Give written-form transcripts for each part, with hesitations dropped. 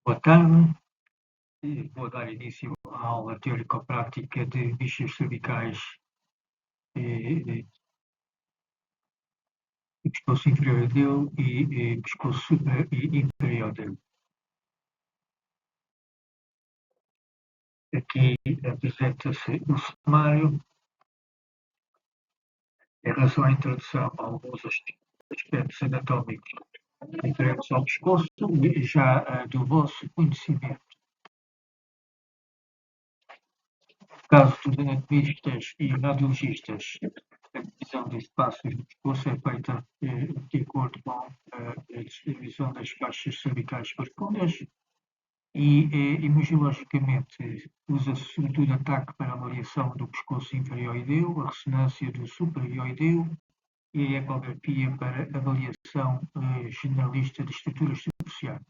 Boa tarde. Vou dar início à aula teórico-prática de bichos cervicais e pescoço inferior dele e pescoço e inferior dele. Aqui apresenta-se o sumário em relação à introdução a alguns aspectos anatómicos referentes ao pescoço e já do vosso conhecimento. Caso dos anatomistas e radiologistas, a divisão dos espaços do pescoço é feita de acordo com a distribuição das faixas cervicais profundas e, imunologicamente, usa-se sobretudo a TAC para a avaliação do pescoço inferioideu, a ressonância do superioideu e a ecografia para avaliação generalista de estruturas superficiais.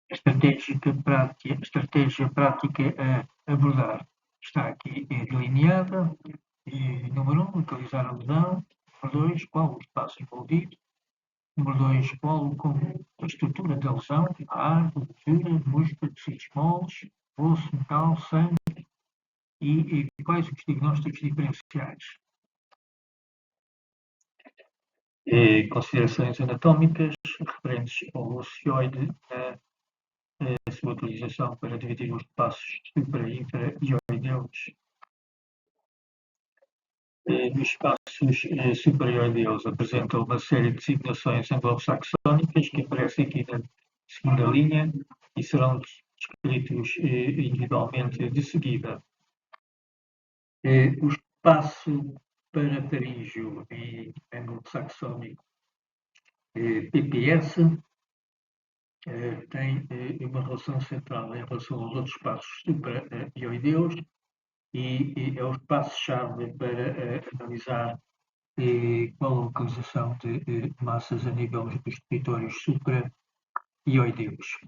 A estratégia prática a abordar está aqui delineada. Número 1, localizar a lesão. Número 2, qual o espaço envolvido. Número 2, qual a estrutura da lesão, ar, gordura, músculo, tecidos moles, osso, metal, sangue e quais os diagnósticos diferenciais. Considerações anatómicas referentes ao ocioide, a sua utilização para dividir os espaços supra e infraioideus. Nos espaços superioideus apresentam uma série de designações anglo-saxónicas que aparecem aqui na segunda linha e serão descritos individualmente de seguida. O espaço parafaríngeo em anglo-saxónico PPS tem uma relação central em relação aos outros espaços supraioideus e é o espaço-chave para analisar qual a localização de massas a nível dos territórios supraioideus.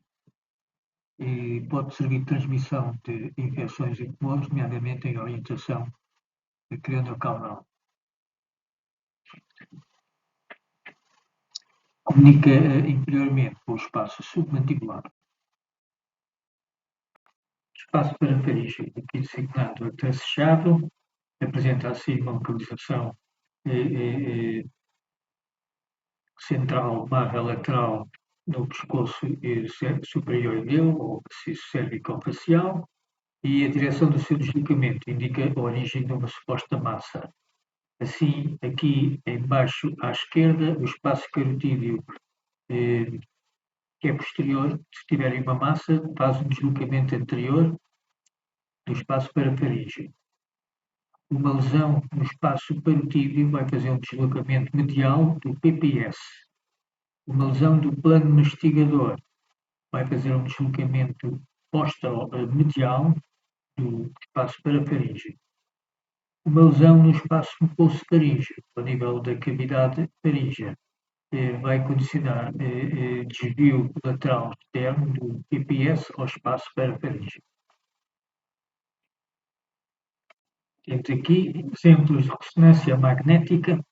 Pode servir de transmissão de infecções e tumores, nomeadamente em orientação crânio-caudal. Comunica inferiormente com o espaço submandibular. O espaço parafaríngeo, aqui designado tracejado, apresenta assim uma localização central barra lateral no pescoço superioideu ou cérvico-facial e a direção do seu deslocamento indica a origem de uma suposta massa. Assim, aqui embaixo à esquerda, o espaço carotídeo que é posterior, se tiverem uma massa, faz um deslocamento anterior do espaço parafaríngeo. Uma lesão no espaço parotídeo vai fazer um deslocamento medial do PPS. Uma lesão do plano mastigador vai fazer um deslocamento postero-medial do espaço parafaríngeo. Uma lesão no espaço mucoso faríngeo, ao nível da cavidade faríngea, vai condicionar desvio lateral externo do PPS ao espaço parafaríngeo. Temos aqui exemplos de ressonância magnética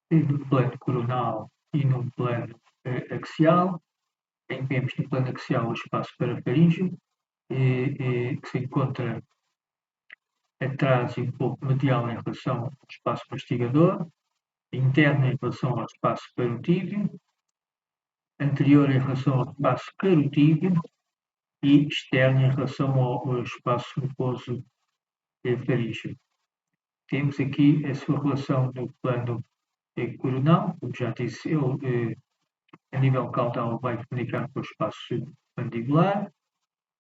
no plano coronal e no plano axial. Vemos no plano axial o espaço parafaríngeo, que se encontra atrás e um pouco medial em relação ao espaço mastigador, interno em relação ao espaço parotídeo, anterior em relação ao espaço carotídeo e externo em relação ao espaço mucoso faríngeo. Temos aqui a sua relação no plano coronal, como já disse, ele a nível caudal vai comunicar com o espaço mandibular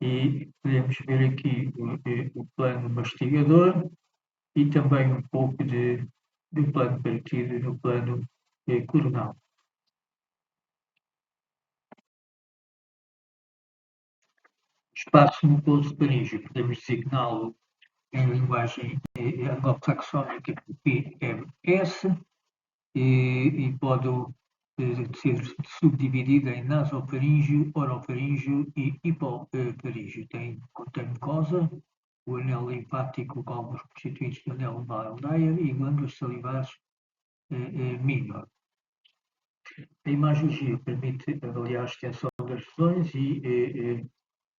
e podemos ver aqui o plano mastigador e também um pouco do plano parotídeo no plano coronal. Espaço mucoso faríngeo, podemos designá-lo em linguagem anglo-saxónica PMS e pode ser subdividida em nasofaríngeo, orofaríngeo e hipofaríngeo. Contém mucosa, o anel linfático com alguns constituintes do anel Weill-Dyer e glândulas salivares minor. A imagiologia permite avaliar a extensão das lesões e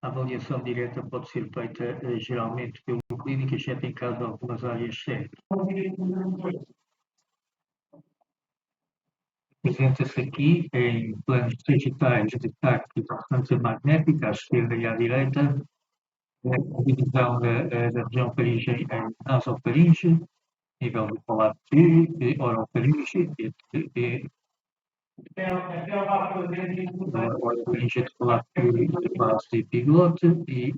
a avaliação direta pode ser feita geralmente pelo clínico, exceto em caso de algumas áreas cegas. Apresenta-se aqui em planos digitais de TAC e de ressonância magnética, à esquerda e à direita, a divisão da região faríngea em nasofaringe, nível do palato e orofaringe, e orofaringe de palato de base de epiglote e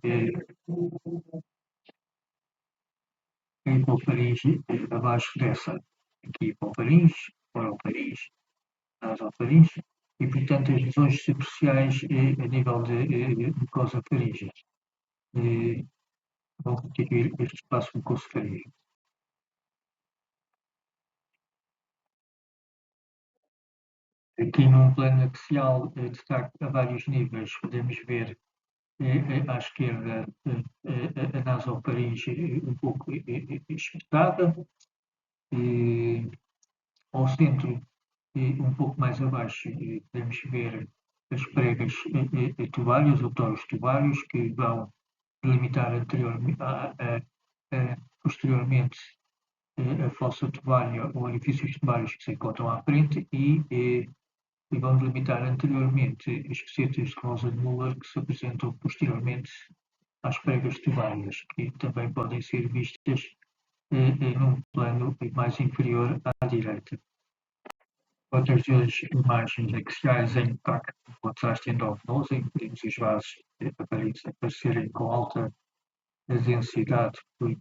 hipofaringe abaixo dessa. Aqui hipofaringe, orofaringe, nasofaringe, e, portanto, as lesões superficiais a nível de mucosa faríngea vão constituir este espaço mucoso-faríngeo. Aqui num plano axial destaque a vários níveis, podemos ver à esquerda a nasofaringe um pouco espetada, ao centro um pouco mais abaixo podemos ver as pregas tubárias ou toros tubários que vão delimitar posteriormente a fossa tubária ou orifícios tubários que se encontram à frente e vão delimitar anteriormente as facetas de rosa de Muller que se apresentam posteriormente às pregas tubárias, que também podem ser vistas num plano mais inferior à direita. Outras duas imagens axiais em TAC com contraste endovenoso, em que podemos os vasos aparecerem com alta densidade por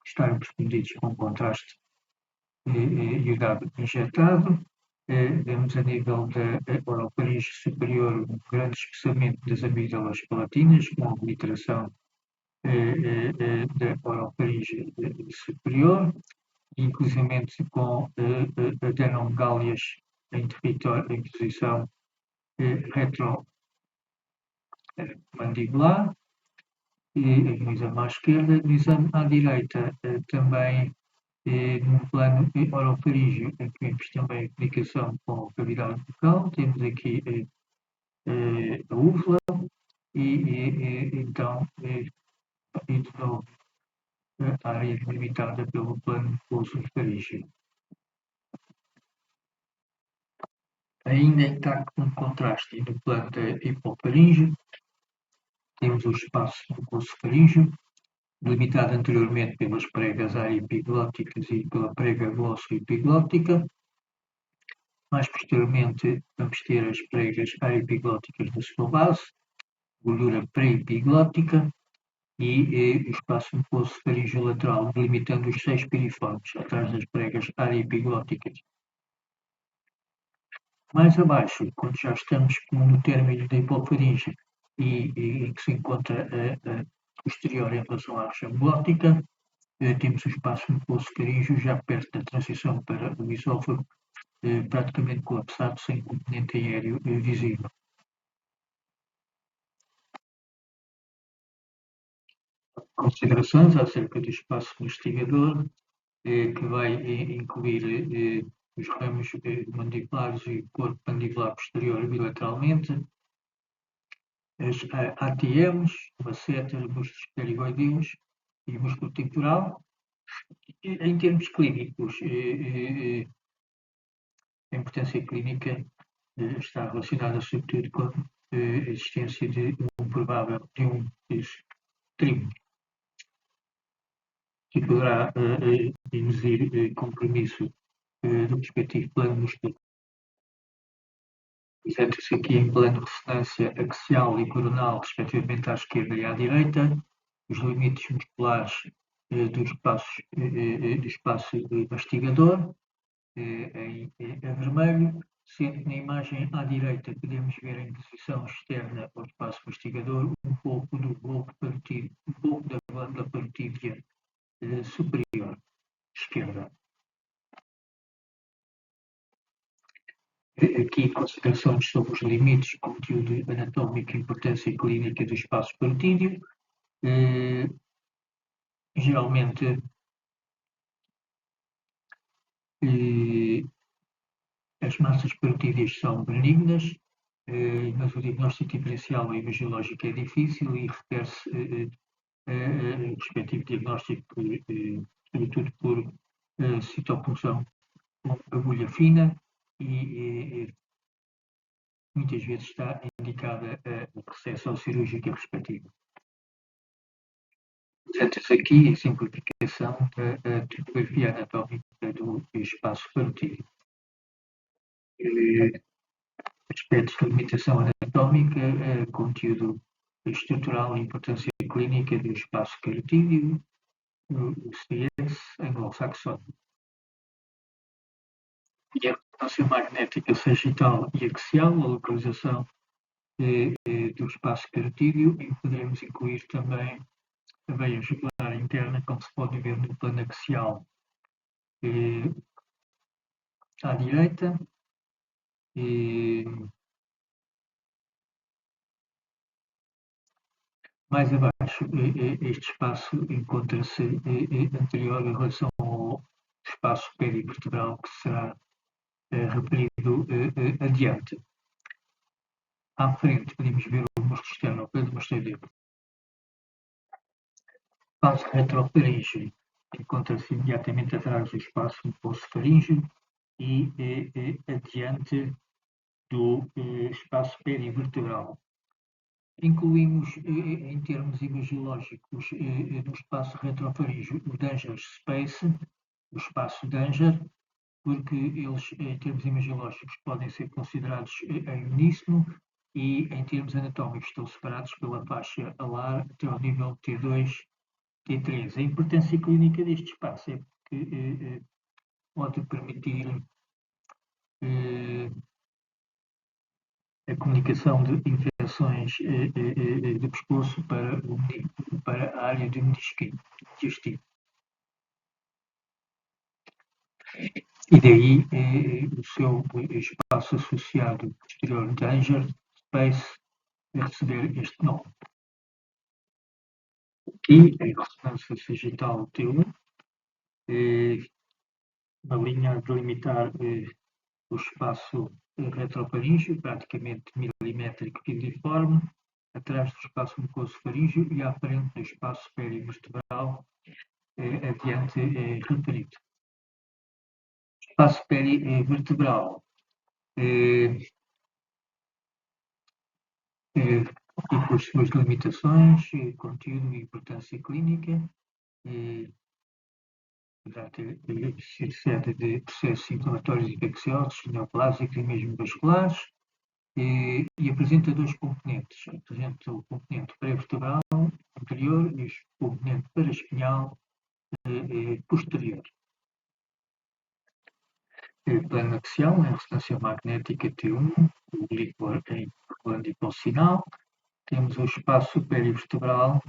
estarem respondidos com contraste iodado injetado. Vemos a nível da orofaringe superior um grande espessamento das amígdalas palatinas, com obliteração da orofaringe superior, inclusive com adenomegálias em posição retromandibular, no exame à esquerda. No exame à direita, também num plano orofaríngeo, em que vemos também a comunicação com a cavidade bucal, temos aqui a úvula então, e de novo, a área delimitada pelo plano mucoso-faríngeo. Ainda em TAC com contraste e no plano da hipofaringe, temos o espaço mucoso-faríngeo, delimitado anteriormente pelas pregas ariepiglóticas e pela prega glosso-epiglótica. Mais posteriormente, vamos ter as pregas ariepiglóticas da sua base, gordura pré-epiglótica e o espaço mucoso-faríngeo lateral, delimitando os 6 piriformes atrás das pregas ariepiglóticas. Mais abaixo, quando já estamos no término da hipofaringe e que se encontra posterior em relação à região glótica, temos o espaço mucoso-faríngeo já perto da transição para o esófago, praticamente colapsado, sem componente aéreo visível. Considerações acerca do espaço mastigador, que vai incluir os ramos mandibulares e o corpo mandibular posterior bilateralmente, as ATMs, massetas, músculos pterigoideus e músculo temporal. Em termos clínicos, a importância clínica está relacionada sobretudo com a existência de um provável trim que poderá induzir compromisso do respectivo plano muscular. Apresenta-se aqui em plano de ressonância axial e coronal, respectivamente à esquerda e à direita, os limites musculares do espaço mastigador, em vermelho, sendo que na imagem à direita podemos ver em posição externa ao espaço mastigador um pouco do globo parotídeo, um pouco da glândula parotídea superior, esquerda. Aqui considerações sobre os limites, conteúdo anatómico e importância clínica do espaço parotídeo. Geralmente as massas parotídeas são benignas, mas o diagnóstico diferencial imagiológico é difícil e requer-se o respectivo diagnóstico, sobretudo por citopunção com agulha fina e muitas vezes está indicada a reseção cirúrgica respectiva. Trata-se aqui a simplificação da topografia anatómica do espaço parotídeo. Aspectos de limitação anatómica, conteúdo estrutural e importância clínica do espaço parotídeo, o CS anglo-saxónico. E a ressonância magnética sagital e axial, a localização do espaço parotídeo, e poderemos incluir também a veia jugular interna, como se pode ver no plano axial à direita. Mais abaixo, este espaço encontra-se anterior em relação ao espaço perivertebral que será referido adiante. À frente podemos ver o músculo externo, eu demonstrei-lhe. O espaço retrofaríngeo encontra-se imediatamente atrás do espaço mucoso-faríngeo e adiante do espaço perivertebral. Incluímos, em termos imagiológicos, no espaço retrofaríngeo, o Danger Space, o espaço Danger, porque eles, em termos imagiológicos, podem ser considerados em uníssono e, em termos anatómicos, estão separados pela faixa alar até ao nível T2, T3. A importância clínica deste espaço é porque pode permitir a comunicação de infecções do pescoço para a área do intestino. E daí o seu espaço associado posterior Danger Space receber este nome. Aqui, a ressonância sagital T1, uma linha a delimitar o espaço retrofaríngeo, praticamente milimétrico filiforme, atrás do espaço mucoso-faríngeo e à frente do espaço perivertebral, adiante referido. O espaço perivertebral e com as suas limitações, conteúdo e importância clínica, poderá ter sido sede de processos inflamatórios infecciosos, neoplásicos e mesmo vasculares, e apresenta dois componentes. Apresenta o componente pré-vertebral anterior e o componente paraespinhal posterior. Plano axial, em ressonância magnética T1, o líquor em relândiplo sinal. Temos o espaço perivertebral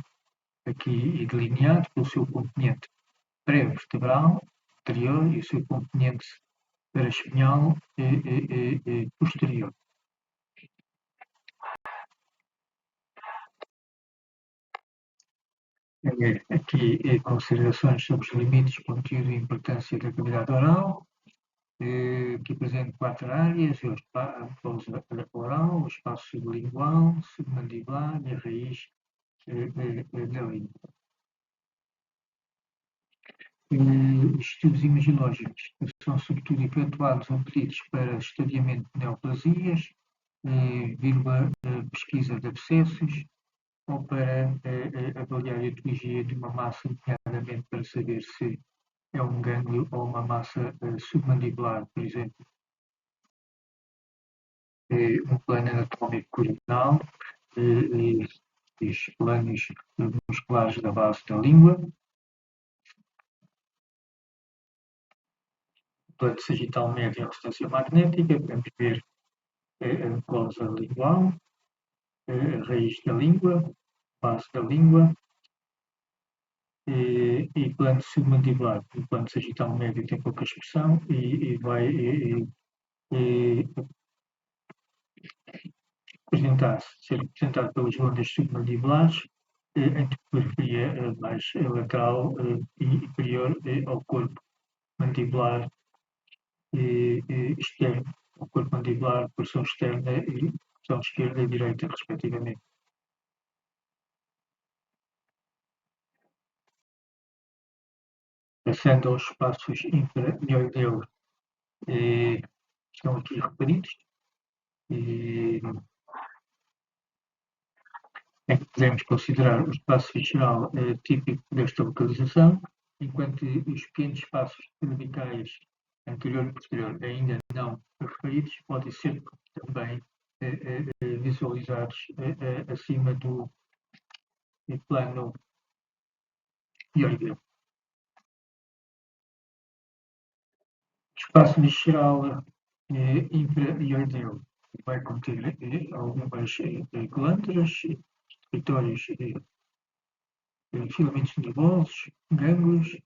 aqui delineado pelo seu componente pré-vertebral anterior e o seu componente paraespinhal posterior. Aqui considerações sobre os limites, conteúdo e importância da cavidade oral, que apresenta 4 áreas: a mucosa oral, o espaço sublingual, submandibular e a raiz da língua. Estudos imagiológicos são sobretudo efetuados ou pedidos para estadiamento de neoplasias, pesquisa de abscessos, ou para avaliar a etiologia de uma massa, nomeadamente para saber se é um gânglio ou uma massa submandibular, por exemplo. Um plano anatómico coronal, os planos musculares da base da língua, plano sagital médio em ressonância magnética, podemos ver a mucosa lingual, a raiz da língua, base da língua, e plano submandibular. O plano sagital médio tem pouca expressão e vai ser representado pelas glândulas submandibulares em topografia mais lateral e inferior ao corpo mandibular externo. mandibular, porção externa e porção esquerda e direita, respectivamente. Passando aos espaços infra-mioideu, estão aqui referidos, em que podemos considerar o espaço visceral típico desta localização, enquanto os pequenos espaços cervicais anterior e posterior ainda não referidos podem ser também visualizados acima do plano hioideu. Espaço visceral infra-hioideu vai conter algumas glândulas, secretórios, filamentos nervosos, gânglios,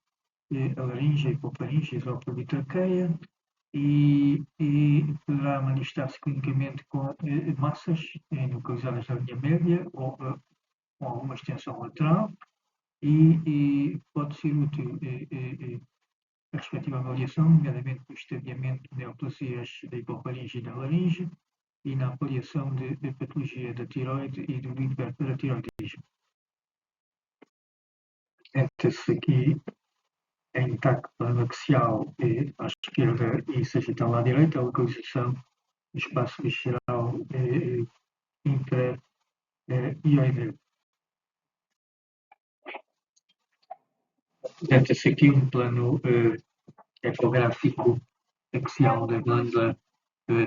a laringe, a hipofaringe, a esofagiotraqueia e poderá manifestar-se clinicamente com massas localizadas na linha média ou com alguma extensão lateral e pode ser útil a respectiva avaliação, nomeadamente no estadiamento de neoplasias da hipofaringe e da laringe e na avaliação de patologia da tiroide e do hiperparatiroidismo. Entra-se aqui em tacto axial à esquerda e sagital à direita, a localização do espaço visceral infra-hioideu. Entra-se aqui um plano ecográfico axial da glândula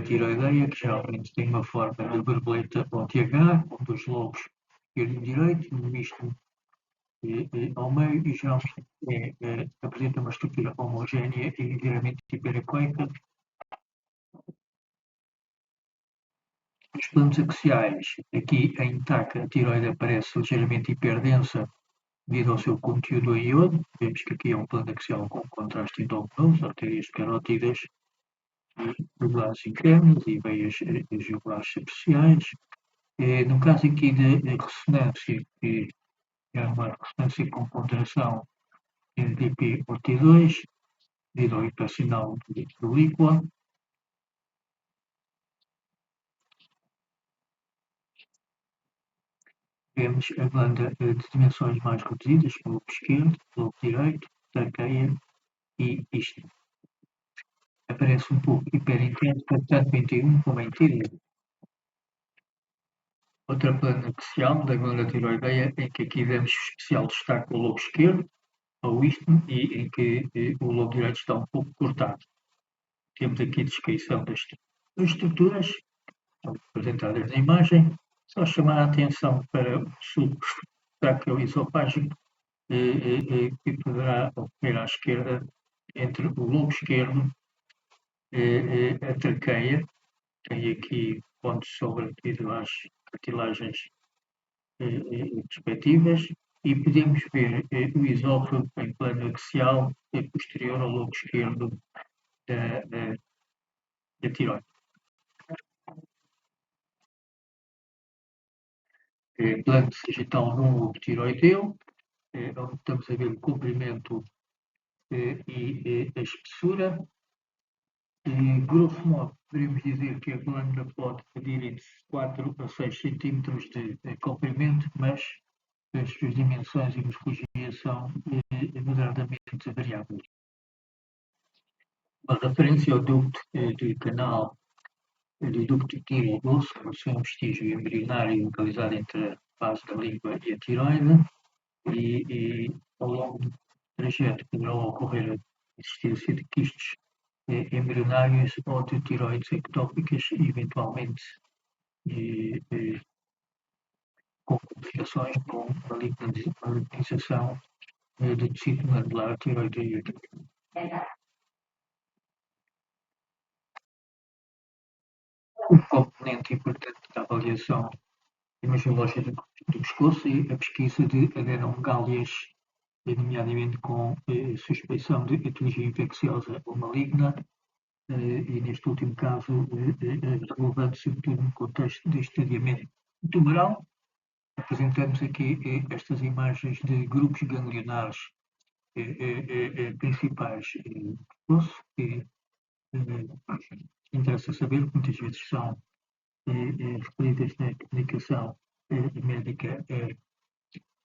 tiroideia, que geralmente tem uma forma de borboleta ou TH, com dois lobos esquerdo e direito, um misto ao meio e geralmente apresenta uma estrutura homogénea e ligeiramente hiperecoica. Os planos axiais, aqui em TAC, a tiroide aparece ligeiramente hiperdensa devido ao seu conteúdo em iodo. Vemos que aqui é um plano axial com contraste endovenoso, artérias carótidas e jugulares internas e veias jugulares superficiais. No caso aqui de ressonância, que é uma ressonância com ponderação de IP-OT2, devido ao hipersinal do líquor. Vemos a glândula de dimensões mais reduzidas, lobo esquerdo, lobo direito, traqueia e isto. Aparece um pouco hiperintenso, tanto em T1 como em T2. Outra plana axial da glândula tiroideia, em que aqui damos especial destaque ao lobo esquerdo, ao istmo, e em que o lobo direito está um pouco cortado. Temos aqui a descrição das estruturas, apresentadas na imagem, só chamar a atenção para o suco traqueoesofágico, que poderá ocorrer à esquerda entre o lobo esquerdo, a traqueia, tem aqui pontos sobre devido às cartilagens respectivas, e podemos ver o esófago em plano axial posterior ao lobo esquerdo da tiroide. Plano sagital no lobo tiroideu, onde estamos a ver o comprimento e a espessura. Grosso modo, poderíamos dizer que a glândula pode medir entre 4 a 6 centímetros de comprimento, mas as suas dimensões e morfologia são moderadamente variáveis. Uma referência ao ducto do canal do ducto tiro-osso, que é um vestígio embrionário localizado entre a base da língua e a tiroide, e ao longo do trajeto poderão ocorrer a existência de quistes embrionárias ou de tiroides ectópicas, eventualmente com complicações com malignização do tecido glandular tiroideo. Um componente importante da avaliação imagiológica do pescoço é a pesquisa de adenogálias, nomeadamente com suspeição de etiologia infecciosa ou maligna, e neste último caso relevante sobretudo no contexto de estadiamento tumoral. Apresentamos aqui estas imagens de grupos ganglionares principais do pescoço, que interessa saber que muitas vezes são referidas na comunicação médica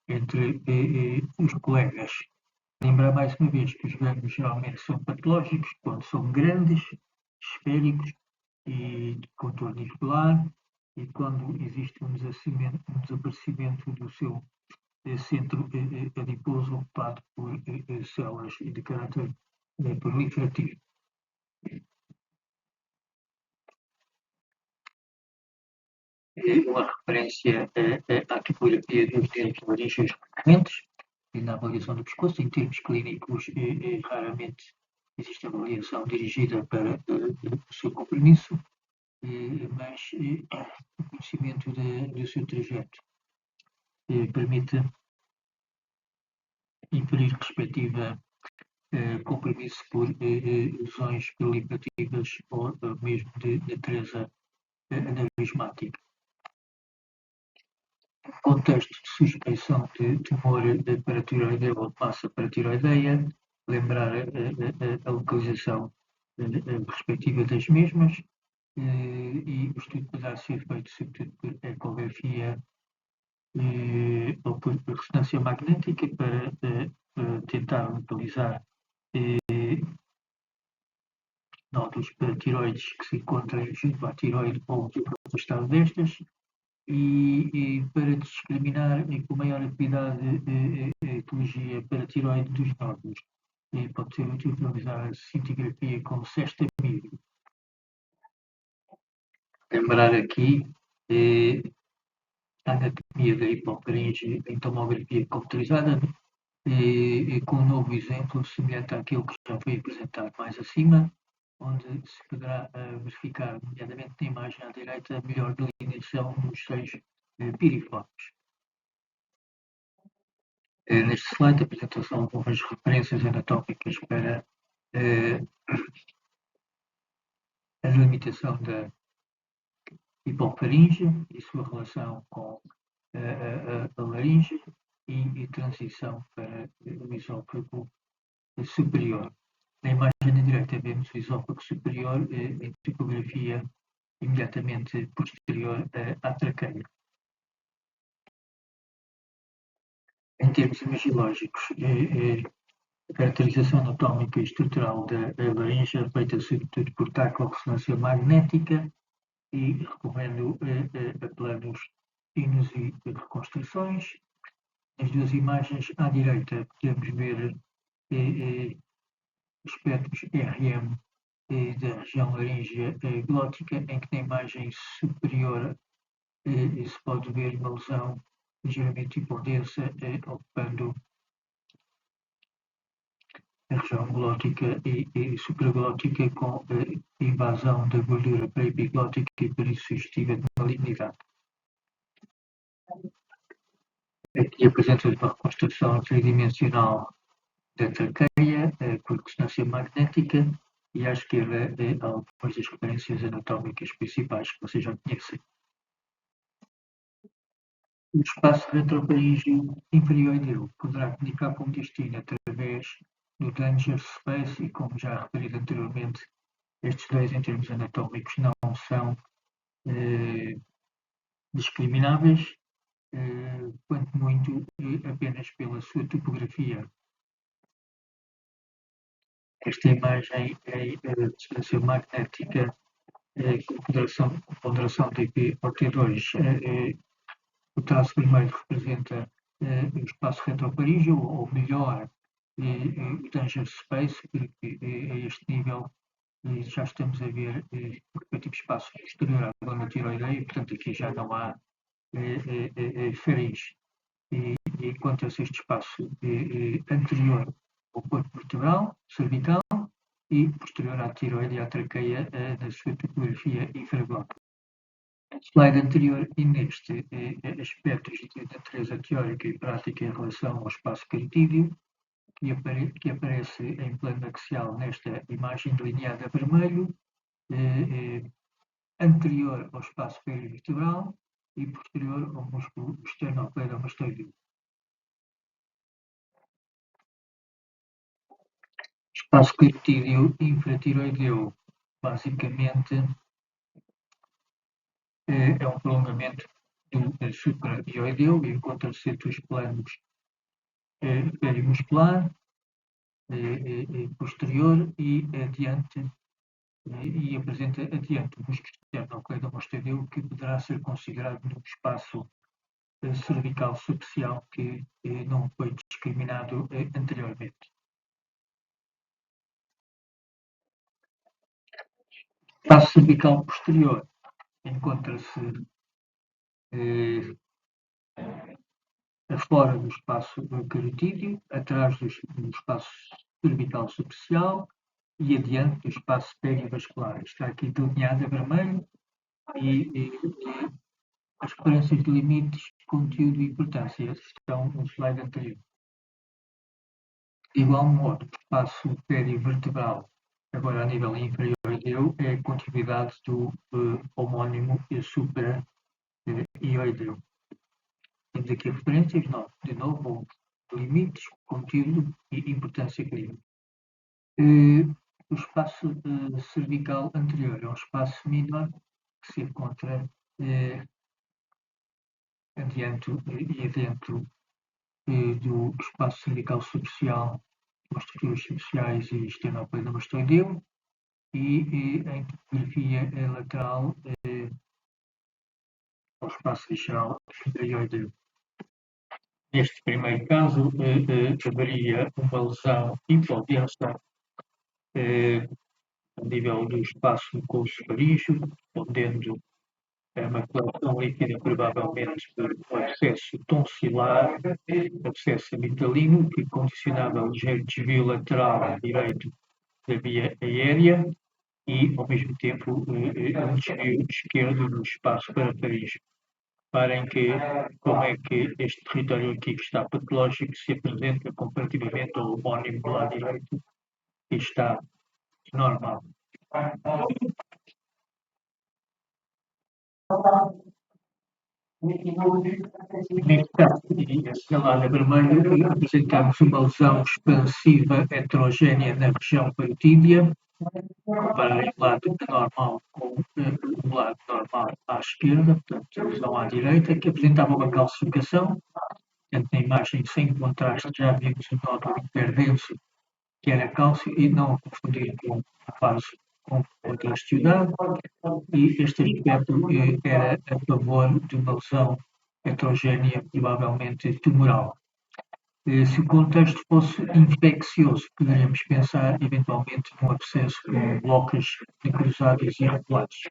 entre os colegas. Lembrar mais uma vez que os ganhos geralmente são patológicos quando são grandes, esféricos e de contorno irregular, e quando existe um desaparecimento do seu centro adiposo ocupado por células de caráter proliferativo. Uma referência à topografia dos dentes laringes recorrentes e na avaliação do pescoço. Em termos clínicos, raramente existe avaliação dirigida para o seu compromisso, mas o conhecimento do seu trajeto permite inferir respectiva compromisso por lesões proliferativas ou mesmo de natureza aneurismática. Contexto de suspeição de tumor paratiroideu ou de massa paratiroideia, lembrar a localização respectiva das mesmas, e o estudo poderá ser feito sobretudo por ecografia ou por ressonância magnética para tentar localizar nódulos paratiroides que se encontram junto à tiroide ou afastado destas, e para discriminar com maior atividade a ecologia paratiroide dos nódulos. Pode ser útil realizar a cintigrafia com sextamírio. Lembrar aqui a anatomia da hipofaringe em tomografia computadorizada, com um novo exemplo semelhante àquele que já foi apresentado mais acima, onde se poderá verificar, nomeadamente na imagem à direita, a melhor delineação dos seios piriformes. Neste slide, a apresentação de algumas referências anatómicas para a delimitação da hipofaringe e sua relação com a laringe e transição para o esófago superior. Na imagem da direita vemos o esófago superior em tipografia imediatamente posterior à traqueia. Em termos imagológicos, a caracterização anatómica e estrutural da laringe é feita sobretudo por taco-ressonância magnética e recorrendo a planos finos e reconstruções. Nas duas imagens à direita podemos ver espectros RM da região laríngea glótica, em que na imagem superior se pode ver uma lesão ligeiramente hipodensa ocupando a região glótica e supraglótica com invasão da gordura pré-epiglótica e por isso sugestiva de malignidade. Aqui apresenta-se uma reconstrução tridimensional da traqueia por ressonância magnética e à esquerda algumas das referências anatómicas principais que vocês já conhecem. O espaço retrofaríngeo inferior poderá comunicar com o intestino através do Danger Space e, como já referido anteriormente, estes dois, em termos anatómicos, não são discrimináveis, quanto muito apenas pela sua topografia. Esta imagem é a distância magnética com ponderação de IP-OT2. O traço vermelho representa o espaço retrofaríngeo, ou melhor, o Danger Space, porque a este nível já estamos a ver o respectivo espaço exterior à glândula tiroideia, portanto aqui já não há faringe. Encontra-se este espaço anterior ao corpo vertebral, cervical, e posterior à tiroide e à traqueia na sua topografia infraglótica. No slide anterior e neste, aspectos de natureza teórica e prática em relação ao espaço caritídeo, que aparece em plano axial nesta imagem delineada a vermelho, anterior ao espaço perivertebral e posterior ao músculo esternocleidomastoideo. Espaço caritídeo infratiroideu basicamente é um prolongamento do supraioideu e encontra-se entre os planos perimuscular, posterior e adiante, e apresenta adiante o músculo externo ao cleidomastoideu, que poderá ser considerado no espaço cervical superficial que não foi discriminado anteriormente. Espaço cervical posterior encontra-se fora do espaço carotídeo, atrás do espaço cervical superficial e adiante do espaço periovascular. Está aqui delineado a vermelho e as referências de limites, conteúdo e importância estão no slide anterior. De igual modo, o espaço periovertebral, agora a nível inferior, é a continuidade do homónimo supra-ioideu. Temos aqui referências, de novo, limites, conteúdo e importância clínica. O espaço cervical anterior é um espaço menor que se encontra adiante e adentro do espaço cervical superficial, com estruturas superficiais e esternocleidomastoideu, e em topografia lateral ao espaço visceral inferior. Neste primeiro caso, haveria uma lesão hipodensa a nível do espaço mucoso-faríngeo, respondendo a uma coleção líquida provavelmente por um abscesso tonsilar, abscesso amitralino, que condicionava o ligeiro desvio lateral direito da via aérea e, ao mesmo tempo, um desvio esquerdo no espaço parafaríngeo. Reparem como é que este território aqui que está patológico se apresenta comparativamente ao homónimo do lado direito, que está normal. Neste caso, assinalada a vermelho, apresentamos uma lesão expansiva heterogénea na região parotídea, compararem o lado normal com o lado normal à esquerda, portanto, a lesão à direita, que apresentava uma calcificação. Portanto, na imagem sem contraste já vimos o nódulo hiperdenso, que era cálcio, e não confundir com a fase com contrastidade, e este aspecto era a favor de uma lesão heterogénea, provavelmente tumoral. Se o contexto fosse infeccioso, poderíamos pensar eventualmente num abscesso com blocos necrosados e irregulares.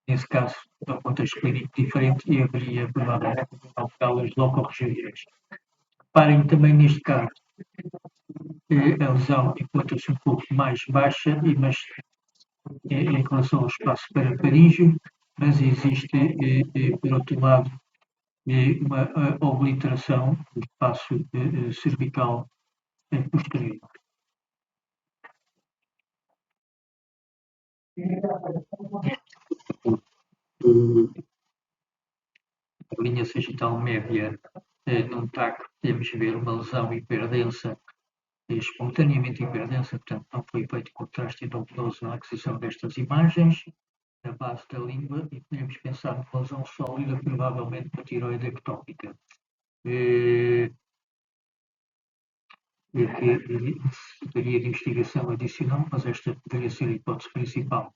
Nesse caso, é um contexto clínico diferente e haveria provavelmente alveolas locorregionais. Reparem também neste caso, a lesão encontra-se um pouco mais baixa, mas em relação ao espaço parafaríngeo, mas existe, por outro lado, uma obliteração do espaço cervical posterior. A linha sagital média, num TAC, podemos ver uma lesão hiperdensa, espontaneamente hiperdensa, portanto não foi feito contraste endovenoso na aquisição destas imagens, na base da língua, e podemos pensar numa lesão sólida, provavelmente na tiroide ectópica. Que necessitaria de investigação adicional, mas esta poderia ser a hipótese principal.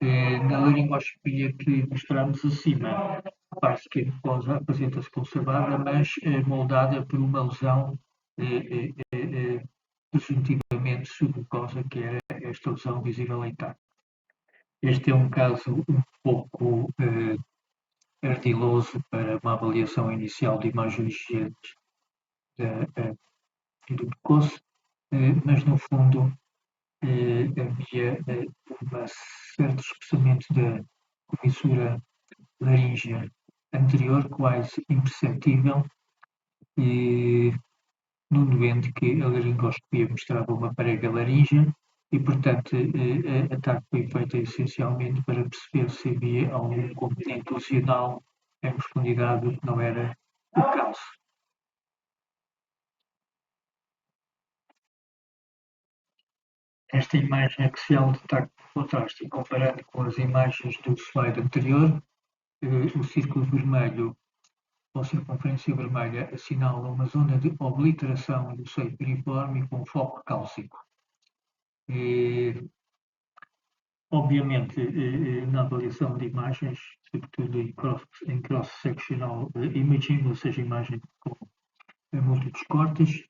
Na laringoscopia que mostramos acima, parece que a mucosa apresenta-se conservada, mas moldada por uma lesão presuntivamente submucosa, que era esta lesão visível em TAC. Este é um caso um pouco ardiloso para uma avaliação inicial de imagens do pescoço, mas no fundo havia um certo espessamento da comissura laríngea anterior, quase imperceptível, e num doente que a laringoscopia mostrava uma prega laríngea e, portanto, a TAC foi feita essencialmente para perceber se havia algum componente lesional em profundidade, o que não era o caso. Esta imagem axial de TAC contraste, comparando com as imagens do slide anterior, o círculo vermelho ou circunferência vermelha assinala uma zona de obliteração do seio piriforme com foco cálcico. Obviamente, na avaliação de imagens, sobretudo em cross-sectional imaging, ou seja, imagem com múltiplos cortes,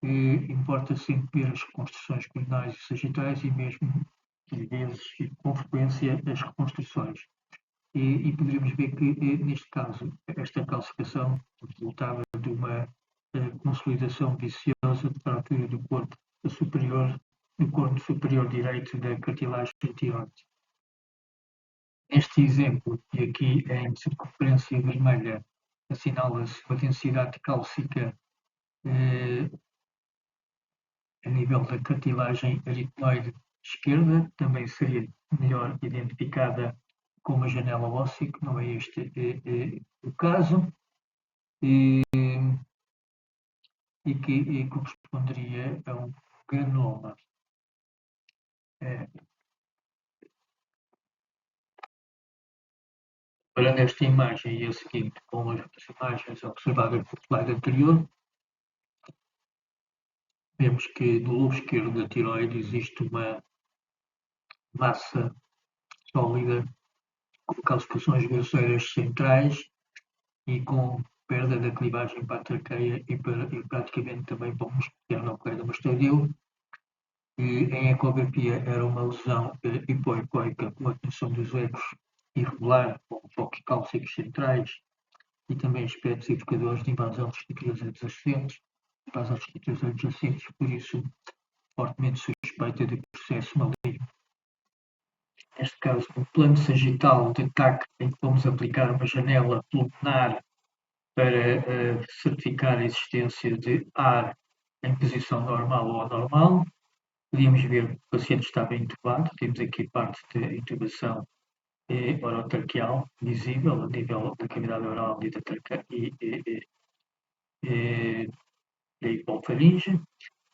importa sempre ver as reconstruções coronais e sagitais e mesmo, às vezes, com frequência, as reconstruções. E poderíamos ver que, neste caso, esta calcificação resultava de uma consolidação viciosa para a altura do corpo superior, do corpo superior direito da cartilagem tiroide. Neste exemplo, e aqui em circunferência vermelha, assinala-se uma densidade cálcica a nível da cartilagem aritenoide esquerda, também seria melhor identificada com uma janela óssea, que não é este o caso, e que corresponderia a um granuloma. Para esta imagem e a seguinte, com as imagens observadas no slide anterior, vemos que no lobo esquerdo da tiroide existe uma massa sólida com calcificações grosseiras centrais e com perda da clivagem para a traqueia e praticamente também para o músculo esternocleidomastoideu. Em ecografia era uma lesão hipoecoica com a tensão dos ecos irregular, com focos cálcicos centrais e também aspectos evocadores de invasão de estruturas adjacentes, por isso fortemente suspeita de processo maligno. Neste caso, no plano sagital de TAC, em que vamos aplicar uma janela pulmonar para certificar a existência de ar em posição normal ou anormal. Podíamos ver que o paciente estava intubado, temos aqui parte da intubação orotraqueal visível a nível da cavidade oral e da traqueia e da hipofaringe.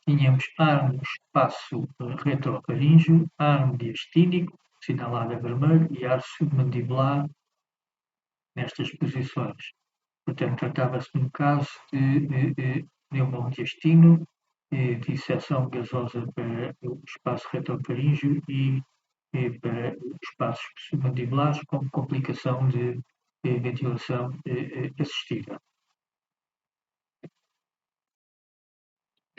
Tínhamos ar no espaço retrofaríngeo, ar diastínico, sinalado a vermelho, e ar submandibular nestas posições. Portanto, tratava-se de um caso de pneumodiastino, disseção gasosa para o espaço retrofaríngeo e para os espaços submandibulares, como complicação de ventilação assistida.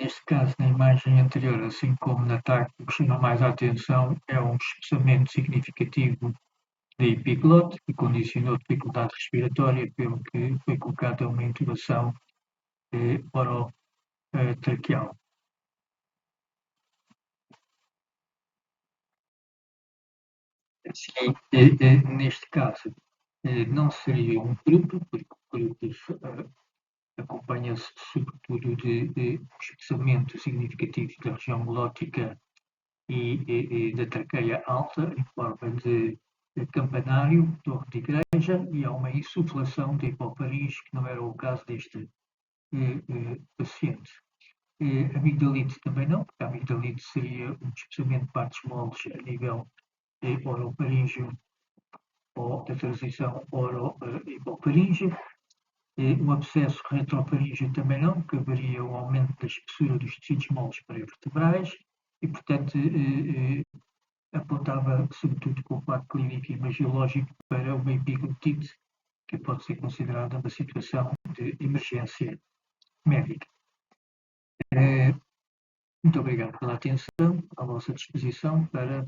Neste caso, na imagem anterior, assim como na TAC, o que chama mais a atenção é um espessamento significativo da epiglote, que condicionou dificuldade respiratória, pelo que foi colocada uma intubação orotraqueal. Sim, neste caso, não seria um grupo, porque o grupo acompanha-se sobretudo de espessamento significativo da região glótica e da traqueia alta, em forma de campanário, torre de igreja, e há uma insuflação da hipofaringe, que não era o caso deste paciente. Amigdalite também não, porque a amigdalite seria um espessamento de partes moles a nível orofaríngeo ou da transição oro-hipofaríngea. O abscesso retrofaríngeo também não, porque haveria um aumento da espessura dos tecidos moles pré-vertebrais e, portanto, apontava, sobretudo com o quadro clínico imagiológico, para uma epiglotite, que pode ser considerada uma situação de emergência médica. Muito obrigado pela atenção, à vossa disposição para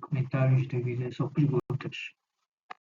comentários, dúvidas ou perguntas.